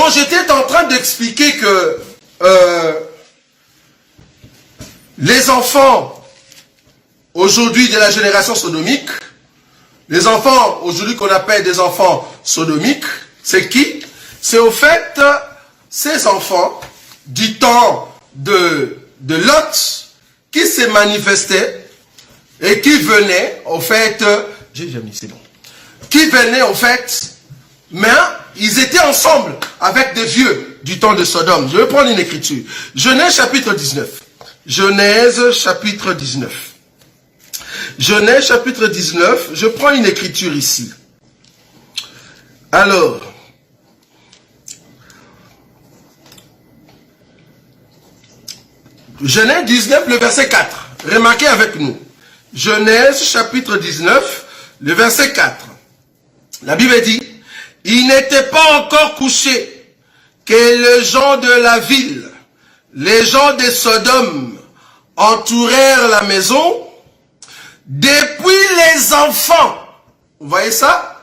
Donc j'étais en train d'expliquer que les enfants aujourd'hui de la génération sodomique, les enfants aujourd'hui qu'on appelle des enfants sodomiques, c'est qui? C'est au fait ces enfants du temps de Lot qui se manifestaient et qui venaient au fait, qui venaient au fait, mais ils étaient ensemble avec des vieux du temps de Sodome. Je vais prendre une écriture. Genèse chapitre 19. Genèse chapitre 19. Genèse chapitre 19, je prends une écriture ici. Alors, Genèse 19, le verset 4. Remarquez avec nous. Genèse chapitre 19, le verset 4. La Bible dit, il n'était pas encore couché que les gens de la ville, les gens de Sodome, entourèrent la maison. Depuis les enfants, vous voyez ça?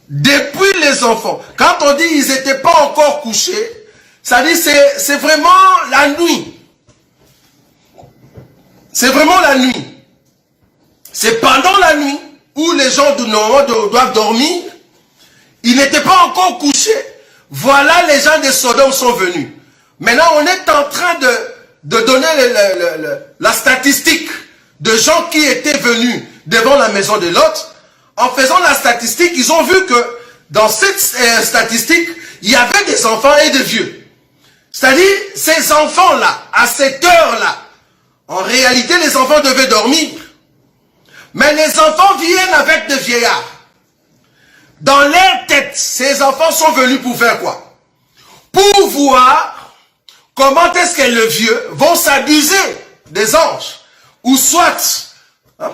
Depuis les enfants. Quand on dit ils n'étaient pas encore couchés, ça dit c'est vraiment la nuit. C'est vraiment la nuit. C'est pendant la nuit où les gens doivent dormir. Ils n'étaient pas encore couchés. Voilà, les gens de Sodome sont venus. Maintenant, on est en train de donner la statistique de gens qui étaient venus devant la maison de Lot. En faisant la statistique, ils ont vu que dans cette statistique, il y avait des enfants et des vieux. C'est-à-dire, ces enfants-là, à cette heure-là, en réalité, les enfants devaient dormir. Mais les enfants viennent avec des vieillards. Dans leur tête, ces enfants sont venus pour faire quoi? Pour voir comment est-ce que les vieux vont s'abuser des anges. Ou soit,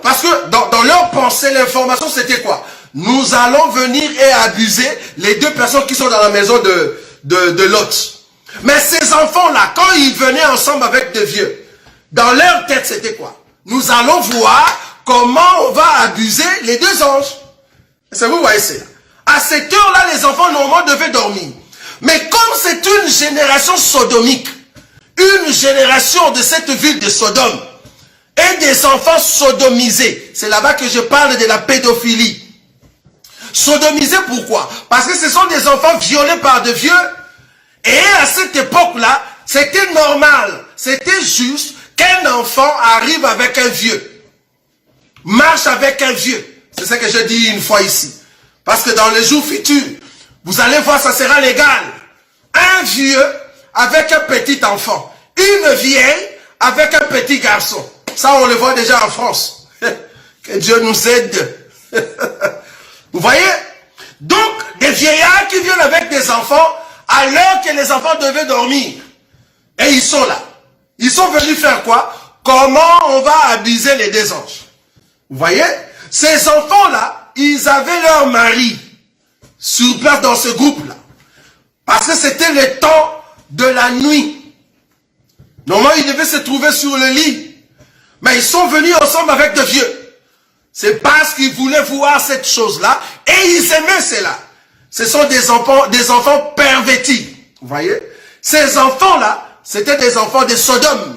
parce que dans leur pensée, l'information c'était quoi? Nous allons venir et abuser les deux personnes qui sont dans la maison de Lot. Mais ces enfants-là, quand ils venaient ensemble avec des vieux, dans leur tête c'était quoi? Nous allons voir comment on va abuser les deux anges. Est-ce que vous voyez ça? À cette heure-là, les enfants normalement devaient dormir. Mais comme c'est une génération sodomique, une génération de cette ville de Sodome, et des enfants sodomisés, c'est là-bas que je parle de la pédophilie. Sodomisés pourquoi? Parce que ce sont des enfants violés par des vieux. Et à cette époque-là, c'était normal, c'était juste qu'un enfant arrive avec un vieux. Marche avec un vieux. C'est ce que je dis une fois ici. Parce que dans les jours futurs, vous allez voir, ça sera légal. Un vieux avec un petit enfant. Une vieille avec un petit garçon. Ça, on le voit déjà en France. Que Dieu nous aide. Vous voyez? Donc, des vieillards qui viennent avec des enfants à l'heure que les enfants devaient dormir. Et ils sont là. Ils sont venus faire quoi? Comment on va abuser les deux anges? Vous voyez? Ces enfants-là, ils avaient leur mari sur place dans ce groupe-là. Parce que c'était le temps de la nuit. Normalement, ils devaient se trouver sur le lit. Mais ils sont venus ensemble avec des vieux. C'est parce qu'ils voulaient voir cette chose-là. Et ils aimaient cela. Ce sont des enfants pervertis. Vous voyez? Ces enfants-là, c'était des enfants de Sodome.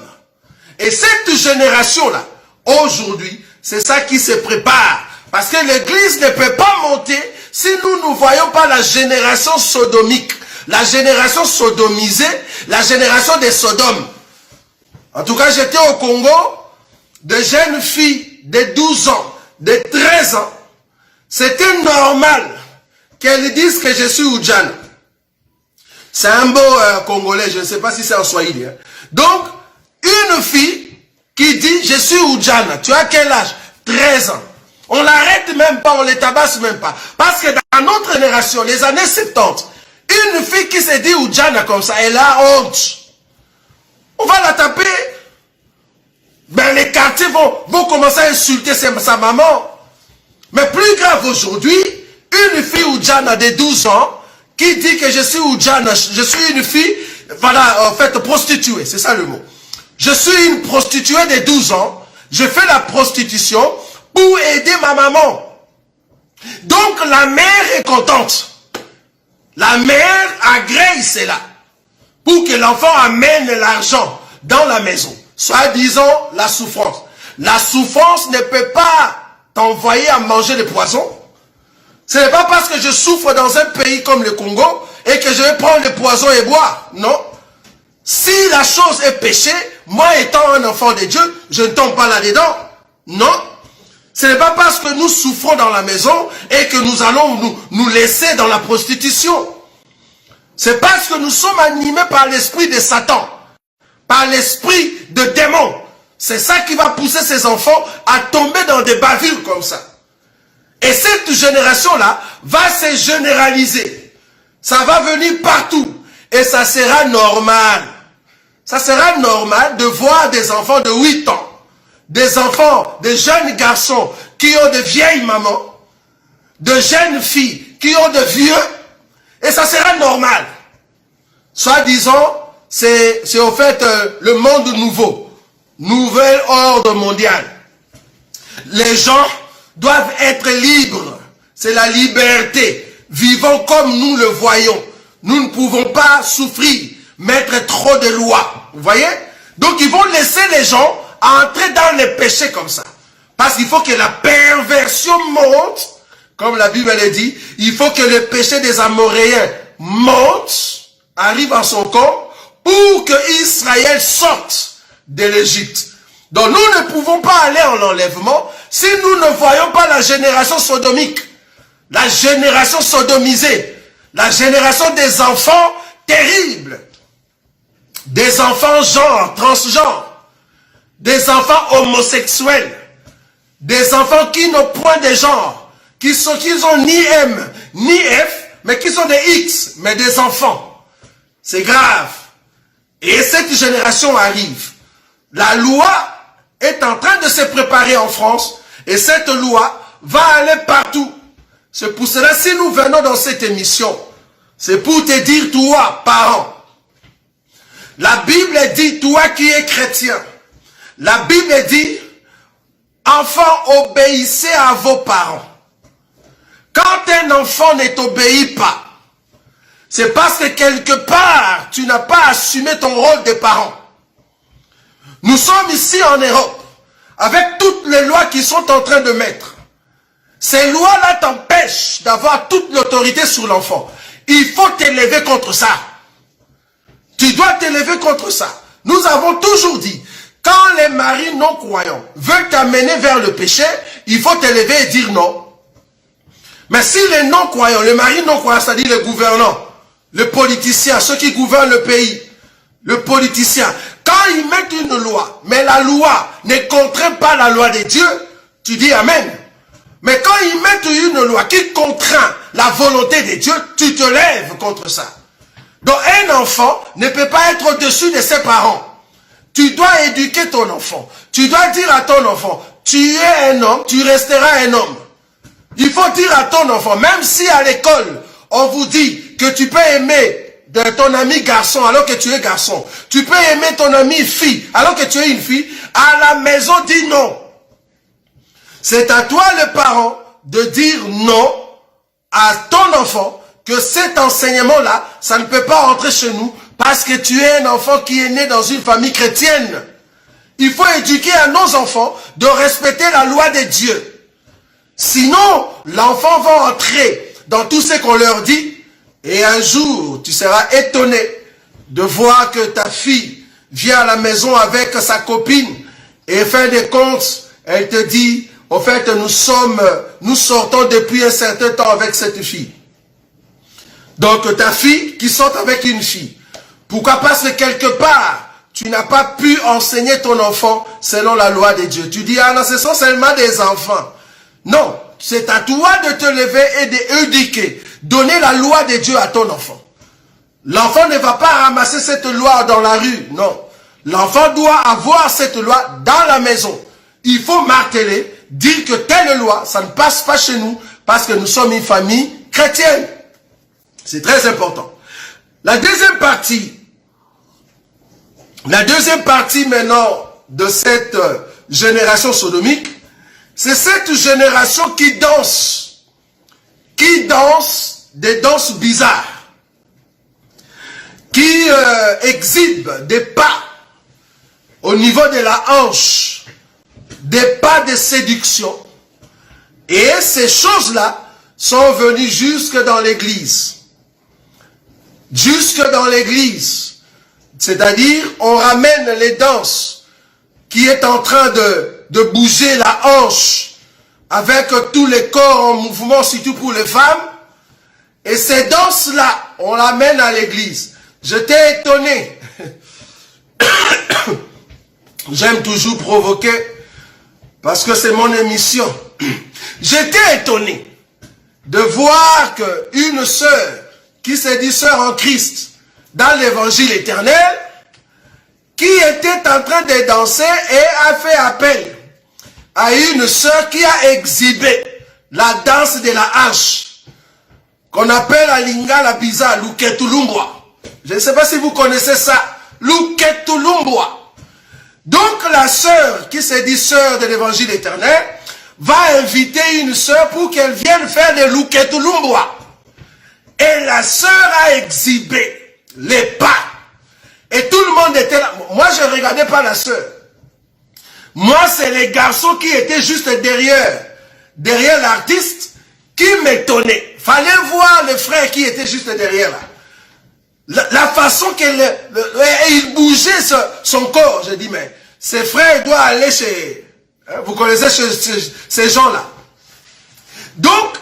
Et cette génération-là, aujourd'hui, c'est ça qui se prépare. Parce que l'église ne peut pas monter si nous ne voyons pas la génération sodomique. La génération sodomisée, la génération des Sodomes. En tout cas, j'étais au Congo. De jeunes filles de 12 ans, de 13 ans, c'était normal qu'elles disent que je suis Oudjana. C'est un beau Congolais, je ne sais pas si c'est en Swahili. Hein. Donc, une fille qui dit je suis Oudjana, tu as quel âge? 13 ans. On l'arrête même pas, on les tabasse même pas. Parce que dans notre génération, les années 70, une fille qui se dit Oudjana comme ça, elle a honte. On va la taper. Ben les quartiers vont commencer à insulter sa maman. Mais plus grave aujourd'hui, une fille Oudjana de 12 ans qui dit que je suis Oudjana, je suis une fille, voilà, en fait, prostituée, c'est ça le mot. Je suis une prostituée de 12 ans, je fais la prostitution pour aider ma maman. Donc la mère est contente. La mère agrée cela pour que l'enfant amène l'argent dans la maison. Soi-disant la souffrance. La souffrance ne peut pas t'envoyer à manger des poisons. Ce n'est pas parce que je souffre dans un pays comme le Congo et que je vais prendre des poisons et boire. Non. Si la chose est péché, moi étant un enfant de Dieu, je ne tombe pas là-dedans. Non. Ce n'est pas parce que nous souffrons dans la maison et que nous allons nous laisser dans la prostitution. C'est parce que nous sommes animés par l'esprit de Satan, par l'esprit de démon. C'est ça qui va pousser ces enfants à tomber dans des bavures comme ça. Et cette génération-là va se généraliser. Ça va venir partout. Et ça sera normal. Ça sera normal de voir des enfants de 8 ans, des enfants, des jeunes garçons qui ont de vieilles mamans, de jeunes filles qui ont de vieux, et ça sera normal. Soit disant, c'est au fait le monde nouveau, nouvel ordre mondial. Les gens doivent être libres, c'est la liberté. Vivons comme nous le voyons. Nous ne pouvons pas souffrir, mettre trop de lois. Vous voyez? Donc ils vont laisser les gens entrer dans les péchés comme ça. Parce qu'il faut que la perversion monte, comme la Bible le dit, il faut que le péché des Amoréens monte, arrive à son corps, pour que Israël sorte de l'Égypte. Donc nous ne pouvons pas aller en enlèvement si nous ne voyons pas la génération sodomique, la génération sodomisée, la génération des enfants terribles, des enfants genre, transgenres, des enfants homosexuels, des enfants qui n'ont point de genre, qui ont ni M, ni F, mais qui sont des X, mais des enfants. C'est grave. Et cette génération arrive. La loi est en train de se préparer en France, et cette loi va aller partout. C'est pour cela, si nous venons dans cette émission, c'est pour te dire, toi, parent, la Bible dit, toi qui es chrétien, la Bible dit, enfants, obéissez à vos parents. Quand un enfant ne t'obéit pas, c'est parce que quelque part, tu n'as pas assumé ton rôle de parent. Nous sommes ici en Europe, avec toutes les lois qui sont en train de mettre. Ces lois-là t'empêchent d'avoir toute l'autorité sur l'enfant. Il faut t'élever contre ça. Tu dois t'élever contre ça. Nous avons toujours dit, quand les maris non-croyants veulent t'amener vers le péché, il faut t'élever et dire non. Mais si les non-croyants, les maris non-croyants, c'est-à-dire les gouvernants, les politiciens, ceux qui gouvernent le pays, le politicien, quand ils mettent une loi, mais la loi ne contraint pas la loi de Dieu, tu dis Amen. Mais quand ils mettent une loi qui contraint la volonté de Dieu, tu te lèves contre ça. Donc un enfant ne peut pas être au-dessus de ses parents. Tu dois éduquer ton enfant. Tu dois dire à ton enfant, tu es un homme, tu resteras un homme. Il faut dire à ton enfant, même si à l'école, on vous dit que tu peux aimer ton ami garçon alors que tu es garçon. Tu peux aimer ton ami fille alors que tu es une fille. À la maison, dis non. C'est à toi le parent de dire non à ton enfant que cet enseignement-là, ça ne peut pas entrer chez nous parce que tu es un enfant qui est né dans une famille chrétienne. Il faut éduquer à nos enfants de respecter la loi de Dieu. Sinon, l'enfant va entrer dans tout ce qu'on leur dit et un jour, tu seras étonné de voir que ta fille vient à la maison avec sa copine et fin de compte, elle te dit, au fait, nous sortons depuis un certain temps avec cette fille. Donc ta fille qui sort avec une fille. Pourquoi? Parce que quelque part, tu n'as pas pu enseigner ton enfant selon la loi de Dieu. Tu dis, ah non, ce sont seulement des enfants. Non, c'est à toi de te lever et d'éduquer. Donner la loi de Dieu à ton enfant. L'enfant ne va pas ramasser cette loi dans la rue, non. L'enfant doit avoir cette loi dans la maison. Il faut marteler, dire que telle loi, ça ne passe pas chez nous parce que nous sommes une famille chrétienne. C'est très important. La deuxième partie maintenant de cette génération sodomique, c'est cette génération qui danse des danses bizarres. qui exhibe des pas au niveau de la hanche, des pas de séduction. Et ces choses-là sont venues jusque dans l'église. Jusque dans l'église. C'est-à-dire, on ramène les danses qui est en train de bouger la hanche avec tous les corps en mouvement, surtout pour les femmes. Et ces danses-là, on l'amène à l'église. J'étais étonné. J'aime toujours provoquer parce que c'est mon émission. J'étais étonné de voir qu'une sœur qui s'est dit sœur en Christ dans l'évangile éternel, qui était en train de danser et a fait appel à une sœur qui a exhibé la danse de la hache, qu'on appelle à Lingala Biza, Luketulumbwa. Je ne sais pas si vous connaissez ça, Luketulumbwa. Donc la sœur qui s'est dit sœur de l'évangile éternel va inviter une sœur pour qu'elle vienne faire des Luketulumbwa. Et la sœur a exhibé les pas. Et tout le monde était là. Moi, je ne regardais pas la sœur. Moi, c'est les garçons qui étaient juste derrière l'artiste qui m'étonnaient. Fallait voir le frère qui était juste derrière là. La façon il bougeait son corps. Je dis, mais ces frères doivent aller chez... vous connaissez ces gens-là. Donc,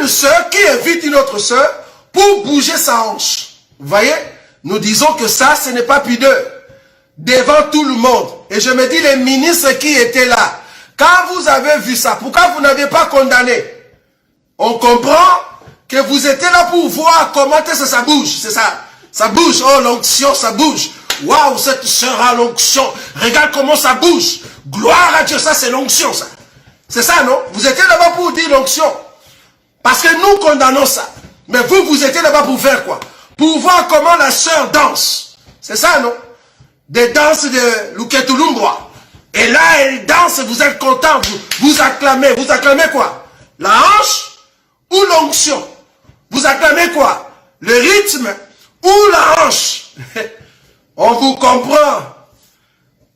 une sœur qui invite une autre sœur pour bouger sa hanche. Vous voyez? Nous disons que ça, ce n'est pas pudeur. Devant tout le monde. Et je me dis, les ministres qui étaient là, quand vous avez vu ça, pourquoi vous n'avez pas condamné? On comprend que vous étiez là pour voir comment ça bouge. C'est ça. Ça bouge. Oh, l'onction, ça bouge. Waouh, cette sœur a l'onction. Regarde comment ça bouge. Gloire à Dieu, ça c'est l'onction, ça. C'est ça, non? Vous étiez là-bas pour dire l'onction. Parce que nous condamnons ça. Mais vous étiez là-bas pour faire quoi? Pour voir comment la sœur danse. C'est ça, non? Des danses de Luketulumbwa. Et là, elle danse, vous êtes content, vous acclamez. Vous acclamez quoi? La hanche ou l'onction? Vous acclamez quoi? Le rythme ou la hanche? On vous comprend.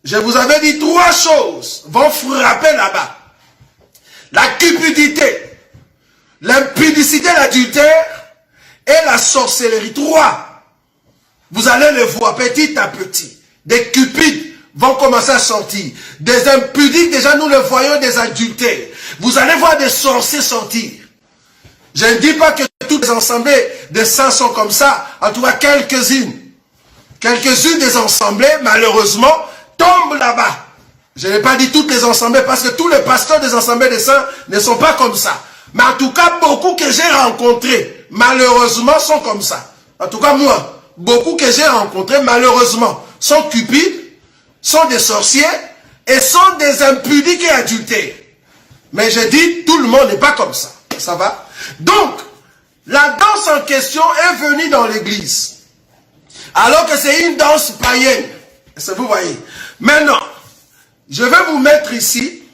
Je vous avais dit 3 choses vont frapper là-bas. La cupidité, l'impudicité, l'adultère et la sorcellerie. 3. Vous allez le voir petit à petit. Des cupides vont commencer à sortir. Des impudiques, déjà nous le voyons, des adultères. Vous allez voir des sorciers sortir. Je ne dis pas que toutes les assemblées de saints sont comme ça. En tout cas, quelques-unes. Quelques-unes des assemblées, malheureusement, tombent là-bas. Je n'ai pas dit toutes les assemblées parce que tous les pasteurs des assemblées des saints ne sont pas comme ça. Mais en tout cas, beaucoup que j'ai rencontrés, malheureusement, sont comme ça. En tout cas, moi, beaucoup que j'ai rencontrés, malheureusement, sont cupides, sont des sorciers et sont des impudiques et adultères. Mais je dis, tout le monde n'est pas comme ça. Ça va? Donc, la danse en question est venue dans l'église. Alors que c'est une danse païenne. Est-ce que vous voyez? Maintenant, je vais vous mettre ici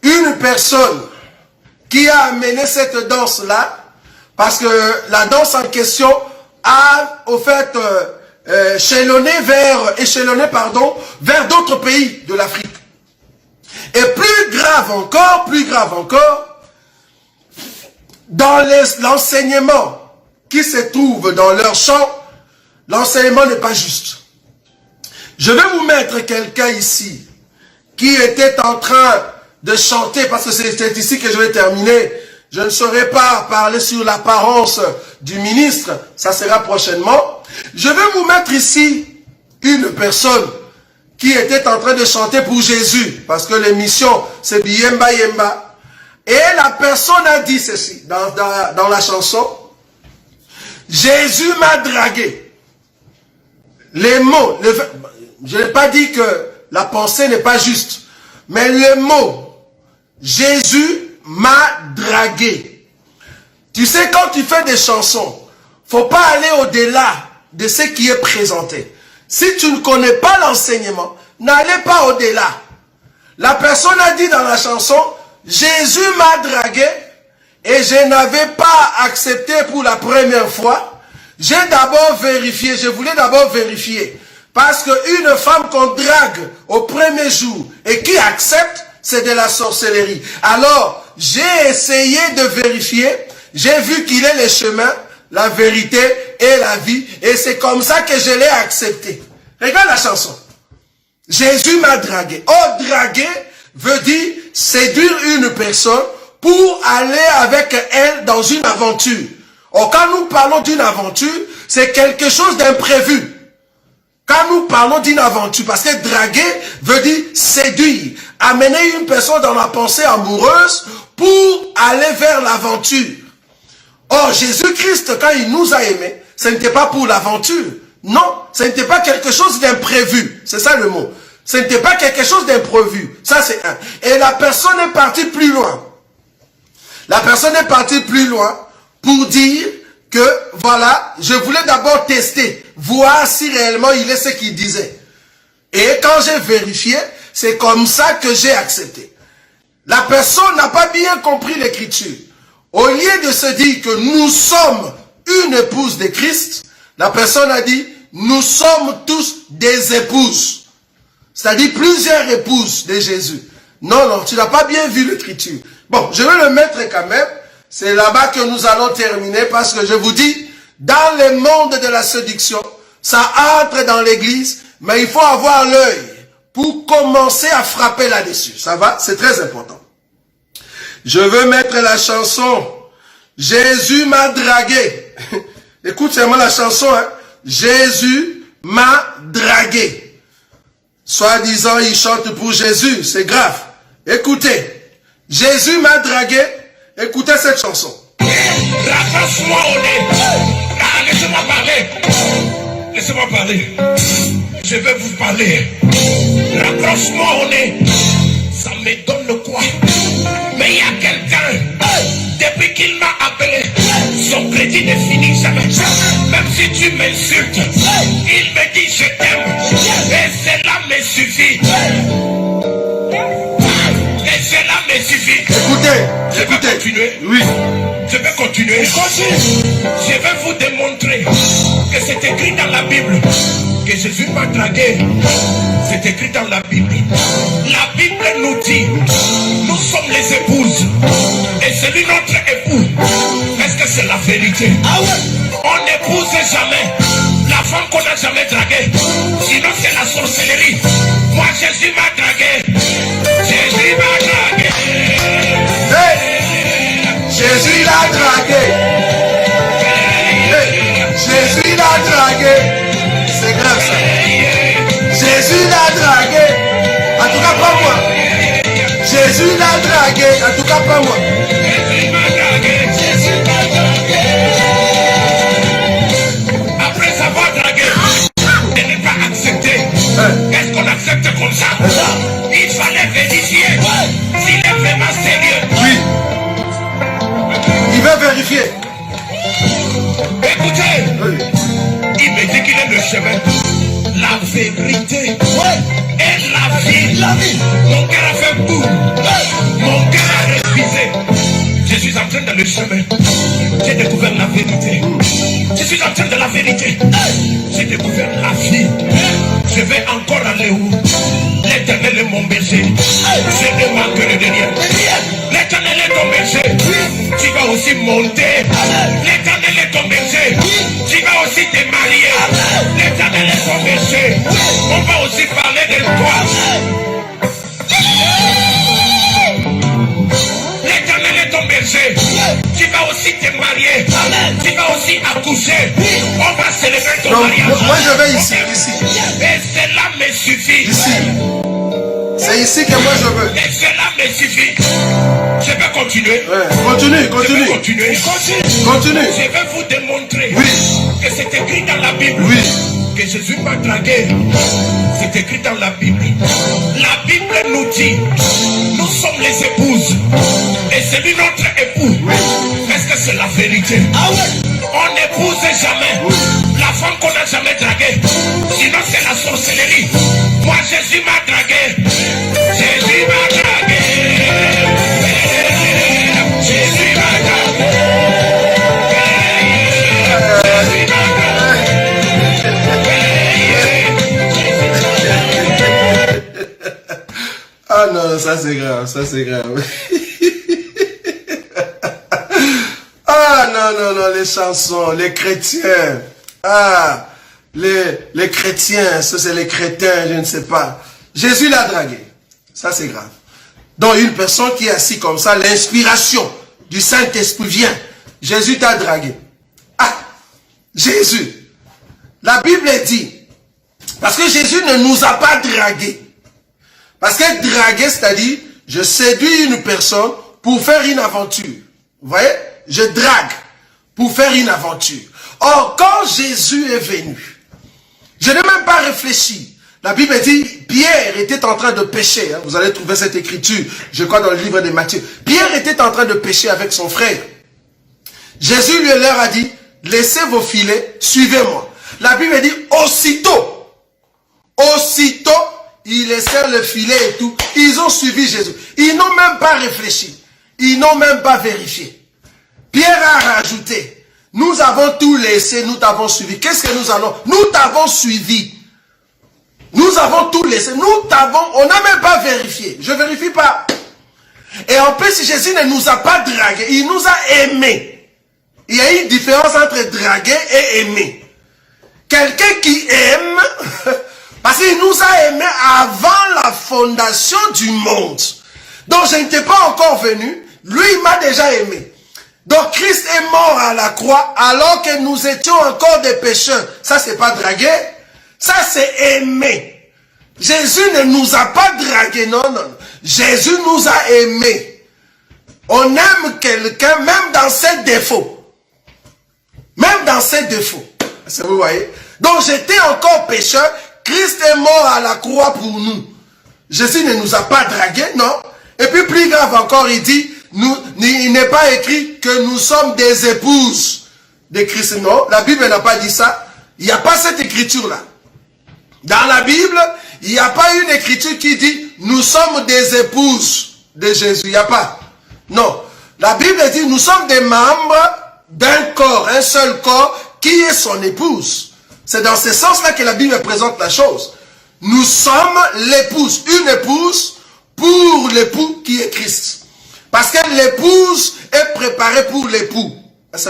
une personne qui a amené cette danse-là, parce que la danse en question a, au fait, échelonné vers d'autres pays de l'Afrique. Et plus grave encore, dans l'enseignement qui se trouve dans leur champ, l'enseignement n'est pas juste. Je vais vous mettre quelqu'un ici qui était en train de chanter, parce que c'est ici que je vais terminer. Je ne saurais pas parler sur l'apparence du ministre, ça sera prochainement. Je vais vous mettre ici une personne qui était en train de chanter pour Jésus, parce que l'émission c'est Biyemba Yemba. Et la personne a dit ceci dans la chanson: Jésus m'a dragué. Les mots, je n'ai pas dit que la pensée n'est pas juste, mais le mot Jésus m'a dragué. Tu sais, quand tu fais des chansons, faut pas aller au-delà de ce qui est présenté. Si tu ne connais pas l'enseignement, n'allez pas au-delà. La personne a dit dans la chanson, Jésus m'a dragué et je n'avais pas accepté pour la première fois. J'ai d'abord vérifié, je voulais d'abord vérifier. Parce qu'une femme qu'on drague au premier jour et qui accepte, c'est de la sorcellerie. Alors, j'ai essayé de vérifier, j'ai vu qu'il est le chemin, la vérité et la vie, et c'est comme ça que je l'ai accepté. Regarde la chanson. Jésus m'a dragué. Oh, draguer veut dire séduire une personne pour aller avec elle dans une aventure. Or, quand nous parlons d'une aventure, c'est quelque chose d'imprévu. Quand nous parlons d'une aventure, parce que draguer veut dire séduire, amener une personne dans la pensée amoureuse pour aller vers l'aventure. Or, Jésus-Christ, quand il nous a aimés, ce n'était pas pour l'aventure. Non, ce n'était pas quelque chose d'imprévu. C'est ça le mot. Ce n'était pas quelque chose d'imprévu. Ça, c'est un. Et la personne est partie plus loin. La personne est partie plus loin pour dire que, voilà, je voulais d'abord tester, voir si réellement il est ce qu'il disait. Et quand j'ai vérifié, c'est comme ça que j'ai accepté. La personne n'a pas bien compris l'écriture. Au lieu de se dire que nous sommes une épouse de Christ, la personne a dit, nous sommes tous des épouses. C'est-à-dire plusieurs épouses de Jésus. Non, non, tu n'as pas bien vu l'écriture. Bon, je vais le mettre quand même. C'est là-bas que nous allons terminer parce que je vous dis, dans le monde de la séduction, ça entre dans l'église, mais il faut avoir l'œil pour commencer à frapper là-dessus. Ça va? C'est très important. Je veux mettre la chanson « Jésus m'a dragué ». Écoute seulement la chanson, hein. « Jésus m'a dragué ». Soi-disant, il chante pour Jésus, c'est grave. Écoutez, « Jésus m'a dragué ». Écoutez cette chanson. Rapproche-moi au nez. Ah, laissez-moi parler. Laissez-moi parler. Je vais vous parler. Rapproche-moi au nez. Ça me donne quoi? Mais il y a quelqu'un, depuis qu'il m'a appelé, son crédit ne finit jamais. Même si tu m'insultes, il me dit je t'aime. Et cela me suffit. Et cela me suffit. Écoutez, je vais continuer. Oui. Je vais continuer. Je vais vous démontrer que c'est écrit dans la Bible que Jésus m'a dragué. C'est écrit dans la Bible. La Bible nous dit, nous sommes les épouses. Et celui notre époux. Est-ce que c'est la vérité? Ah ouais. On n'épouse jamais la femme qu'on n'a jamais draguée. Sinon c'est la sorcellerie. Moi Jésus m'a dragué. Jésus m'a dragué. Hey, Jésus l'a dragué. Hey, Jésus l'a dragué. C'est grave ça. Jésus l'a dragué. En tout cas pas moi. Jésus l'a dragué. En tout cas pas moi. Jésus m'a dragué. Jésus m'a dragué. Après avoir dragué et ne pas accepter, est-ce qu'on accepte comme ça? Il fallait vérifier s'il est vraiment sérieux. Oui. Il veut vérifier. Écoutez, il me dit qu'il est le chemin, la vérité et la vie. Mon cœur a fait boum. Mon cœur a refusé. Je suis en train de le chemin. J'ai découvert la vérité. Je suis en train de la vérité. J'ai découvert la vie. Je vais encore aller où? L'Éternel est mon berger. Je ne manquerai de rien. L'Éternel est ton berger. Tu vas aussi monter. L'Éternel est ton berger. Tu vas aussi te marier. L'Éternel est ton berger. On va aussi parler de toi. L'Éternel est ton berger. Tu vas aussi te marier. Tu vas aussi accoucher. On va célébrer ton mariage. Moi je vais ici. Et cela me suffit. Ici. C'est ici que moi je veux. Et cela me suffit. Je vais continuer. Continue. Je vais continuer. Continue. Je vais vous démontrer Oui. que c'est écrit dans la Bible. Oui. Que Jésus m'a dragué. C'est écrit dans la Bible. La Bible nous dit, nous sommes les épouses. Et celui notre époux. Est-ce que c'est la vérité? Ah ouais. On n'épouse jamais la femme qu'on n'a jamais draguée. Sinon c'est la sorcellerie. Moi Jésus m'a dragué. Jésus m'a dragué. Jésus m'a dragué. Jésus m'a dragué. Ah non, ça c'est grave, ça c'est grave. Ah non, non, non, les chansons, les chrétiens. Ah, les chrétiens, ça c'est les crétins, je ne sais pas. Jésus l'a dragué. Ça c'est grave. Donc une personne qui est assise comme ça, l'inspiration du Saint-Esprit vient. Jésus t'a dragué. Ah, Jésus. La Bible dit, parce que Jésus ne nous a pas dragués. Parce que draguer, c'est-à-dire, je séduis une personne pour faire une aventure. Vous voyez? Je drague pour faire une aventure. Or, quand Jésus est venu, je n'ai même pas réfléchi. La Bible dit, Pierre était en train de pécher. Vous allez trouver cette écriture, je crois, dans le livre de Matthieu. Pierre était en train de pécher avec son frère. Jésus lui leur a dit, laissez vos filets, suivez-moi. La Bible dit, aussitôt, ils laissèrent le filet et tout. Ils ont suivi Jésus. Ils n'ont même pas réfléchi. Ils n'ont même pas vérifié. Pierre a rajouté, nous avons tout laissé, nous t'avons suivi. Qu'est-ce que nous allons? Nous t'avons suivi. Nous avons tout laissé. Nous t'avons, on n'a même pas vérifié. Je ne vérifie pas. Et en plus, Jésus ne nous a pas dragués. Il nous a aimés. Il y a une différence entre draguer et aimer. Quelqu'un qui aime, parce qu'il nous a aimés avant la fondation du monde. Donc je n'étais pas encore venu. Lui, il m'a déjà aimé. Donc Christ est mort à la croix alors que nous étions encore des pécheurs. Ça, c'est pas draguer. Ça, c'est aimer. Jésus ne nous a pas dragués. Non, non. Jésus nous a aimés. On aime quelqu'un même dans ses défauts. Même dans ses défauts. Vous voyez? Donc j'étais encore pécheur. Christ est mort à la croix pour nous. Jésus ne nous a pas dragués, non. Et puis plus grave encore, il dit, il n'est pas écrit que nous sommes des épouses de Christ. Non, la Bible n'a pas dit ça. Il n'y a pas cette écriture-là. Dans la Bible, il n'y a pas une écriture qui dit, nous sommes des épouses de Jésus. Il n'y a pas. Non. La Bible dit, nous sommes des membres d'un corps, un seul corps, qui est son épouse. C'est dans ce sens-là que la Bible présente la chose. Nous sommes l'épouse, une épouse pour l'époux qui est Christ. Parce que l'épouse est préparée pour l'époux.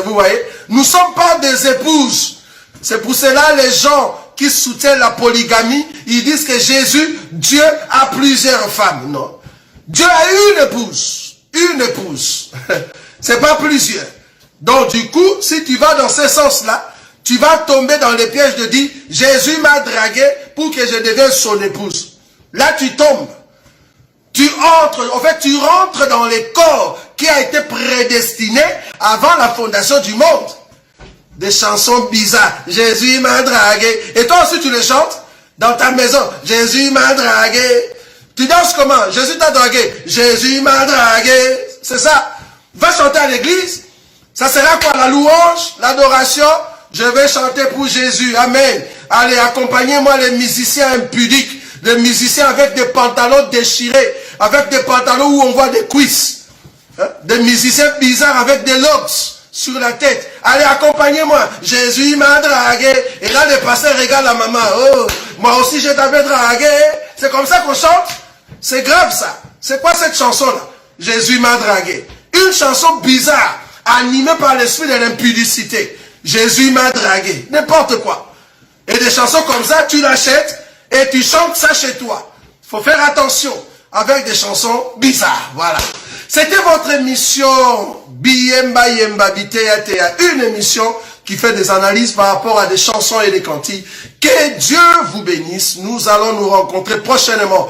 Vous voyez? Nous ne sommes pas des épouses. C'est pour cela les gens qui soutiennent la polygamie, ils disent que Jésus, Dieu a plusieurs femmes. Non. Dieu a une épouse. Une épouse. C'est pas plusieurs. Donc du coup, si tu vas dans ce sens-là, tu vas tomber dans le piège de dire, Jésus m'a dragué pour que je devienne son épouse. Là, tu tombes. Tu rentres dans le corps qui a été prédestiné avant la fondation du monde. Des chansons bizarres. Jésus m'a dragué. Et toi aussi, tu les chantes dans ta maison. Jésus m'a dragué. Tu danses comment? Jésus t'a dragué. Jésus m'a dragué. C'est ça. Va chanter à l'église. Ça sera quoi? La louange, l'adoration. Je vais chanter pour Jésus. Amen. Allez, accompagnez-moi les musiciens impudiques. Les musiciens avec des pantalons déchirés. Avec des pantalons où on voit des cuisses. Hein? Des musiciens bizarres avec des locks sur la tête. Allez, accompagnez-moi. Jésus m'a dragué. Et là, le pasteur regarde la maman. Oh, moi aussi, je t'avais dragué. C'est comme ça qu'on chante? C'est grave, ça. C'est quoi cette chanson-là? Jésus m'a dragué. Une chanson bizarre, animée par l'esprit de l'impudicité. Jésus m'a dragué. N'importe quoi. Et des chansons comme ça, tu l'achètes et tu chantes ça chez toi. Il faut faire attention avec des chansons bizarres. Voilà. C'était votre émission Biyemba Yemba Biteya Teya. Une émission qui fait des analyses par rapport à des chansons et des cantiques. Que Dieu vous bénisse. Nous allons nous rencontrer prochainement